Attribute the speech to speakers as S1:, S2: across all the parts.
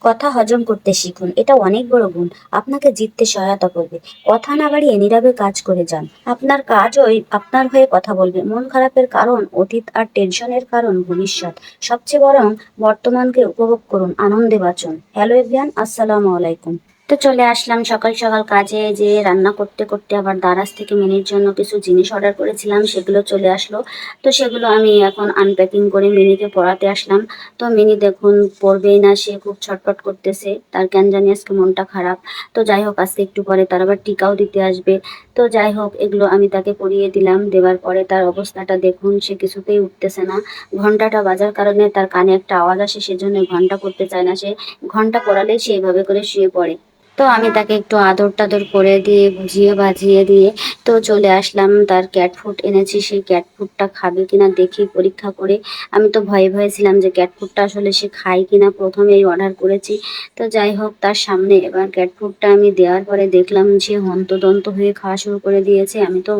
S1: কথা হজম করতে শিখুন, এটা অনেক বড় গুণ। আপনাকে জিততে সহায়তা করবে। কথা না বাড়িয়ে নীরবে কাজ করে যান। আপনার কাজই আপনার হয়ে কথা বলবে। মন খারাপের কারণ অতীত আর টেনশনের কারণ ভবিষ্যৎ। সবচেয়ে বরং বর্তমানকে উপভোগ করুন, আনন্দে বাঁচুন। হ্যালো এভরিওয়ান, আসসালামু আলাইকুম। তো চলে আসলাম সকাল সকাল কাজে, যে রান্না করতে করতে আবার দারাজ থেকে মিনির জন্য কিছু জিনিস অর্ডার করেছিলাম, সেগুলো চলে আসলো। তো সেগুলো আমি এখন আনপ্যাকিং করে মিনিকে পড়াতে আসলাম। তো মিনি দেখুন পড়বেই না, সে খুব ছটফট করতেছে, তার কেন জানি আজকে মনটা খারাপ। তো যাই হোক, আজকে একটু পরে তার আবার টিকাও দিতে আসবে। তো যাই হোক, এগুলো আমি তাকে পরিয়ে দিলাম। দেওয়ার পরে তার অবস্থাটা দেখুন, সে কিছুতেই উঠতেছে না। ঘন্টাটা বাজার কারণে তার কানে একটা আওয়াজ আসে, সেজন্য ঘন্টা পড়তে চায় না সে। ঘন্টা পড়ালেই সে এভাবে করে শুয়ে পড়ে। তো আমি তাকে একটু আদর টাদর করে দিয়ে বুঝিয়ে বাজিয়ে দিয়ে তো চলে আসলাম। তার ক্যাট ফুড এনেছি, সেই ক্যাট ফুডটা খাবে কিনা দেখি পরীক্ষা করে। আমি তো ভয়ে ভয়ে ছিলাম যে ক্যাট ফুডটা আসলে সে খায় কিনা, প্রথমেই অর্ডার করেছি। তো যাই হোক, তার সামনে এবার ক্যাট ফুডটা আমি দেওয়ার পরে দেখলাম সে হন্তদন্ত হয়ে খাওয়া শুরু করে দিয়েছে। আমি তো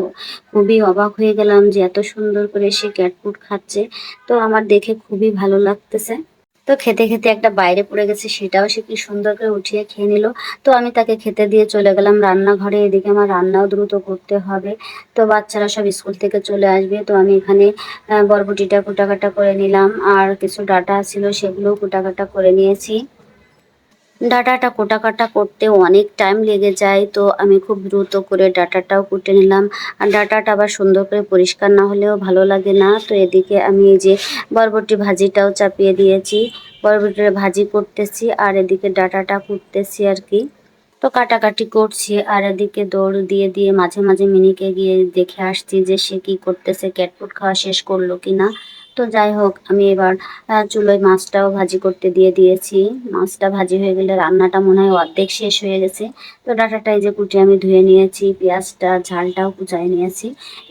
S1: খুবই অবাক হয়ে গেলাম যে এত সুন্দর করে সে ক্যাট ফুড খাচ্ছে। তো আমার দেখে খুবই ভালো লাগতেছে। তো খেতে খেতে একটা বাইরে পড়ে গেছে, সেটাও সে কি সুন্দর করে উঠিয়ে খেয়ে নিল। তো আমি তাকে খেতে দিয়ে চলে গেলাম রান্নাঘরে। এদিকে আমার রান্নাও দ্রুত করতে হবে। তো বাচ্চারা সব স্কুল থেকে চলে আসবে। তো আমি এখানে বরবটিটা কুটাকাটা করে নিলাম, আর কিছু ডাটা ছিল সেগুলোও কুটাকাটা করে নিয়েছি। ডাটাটা কোটাকাটা করতে অনেক টাইম লেগে যায়, তো আমি খুব দ্রুত করে ডাটাটাও কুটে নিলাম। আর ডাটাটা আবার সুন্দর করে পরিষ্কার না হলেও ভালো লাগে না। তো এদিকে আমি এই যে বরবটি ভাজিটাও চাপিয়ে দিয়েছি, বরবটির ভাজি করতেছি আর এদিকে ডাটাটা কুটতেছি আর কি। তো কাটাকাটি করছি, আর এদিকে দৌড় দিয়ে দিয়ে মাঝে মাঝে মিনিকে গিয়ে দেখে আসছি যে সে কি করতেছে, ক্যাটফুট খাওয়া শেষ করলো কিনা। তো যাই হোক, আমি এবার চুলোয় মাছটাও ভাজি করতে দিয়ে দিয়েছি। মাছটা ভাজি হয়ে গেলে রান্নাটা মনে হয় অর্ধেক শেষ হয়ে গেছে। তো ডাটাটা এই যে কুটে আমি ধুয়ে নিয়েছি, পেঁয়াজটা ঝালটাও কুচাই নিয়েছি।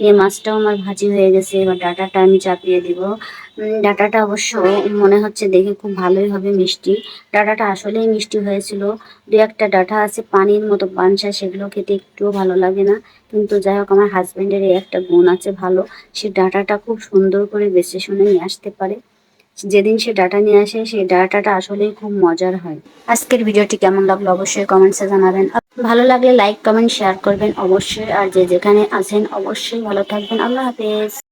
S1: এই মাছটাও আমার ভাজি হয়ে গেছে, এবার ডাটাটা আমি চাপিয়ে দিব। ডাটাটা অবশ্য মনে হচ্ছে দেখে খুব ভালোই হবে, মিষ্টি। ডাটাটা আসলেই মিষ্টি হয়েছিল। দু একটা ডাঁটা আছে পানির মতো পানসা, সেগুলো খেতে একটুও ভালো লাগে না। কিন্তু যাই হোক, আমার হাজবেন্ডের এই একটা গুণ আছে ভালো, সে ডাঁটাটা খুব সুন্দর করে বেছে শুনে নিয়ে আসতে পারে। যেদিন সে ডাটা নিয়ে আসে সেই ডাটাটা আসলেই খুব মজার হয়। আজকের ভিডিওটি কেমন লাগলো অবশ্যই কমেন্টসে জানাবেন। ভালো লাগলে লাইক কমেন্ট শেয়ার করবেন অবশ্যই। আর যে যেখানে আছেন অবশ্যই ভালো থাকবেন। আল্লাহ হাফেজ।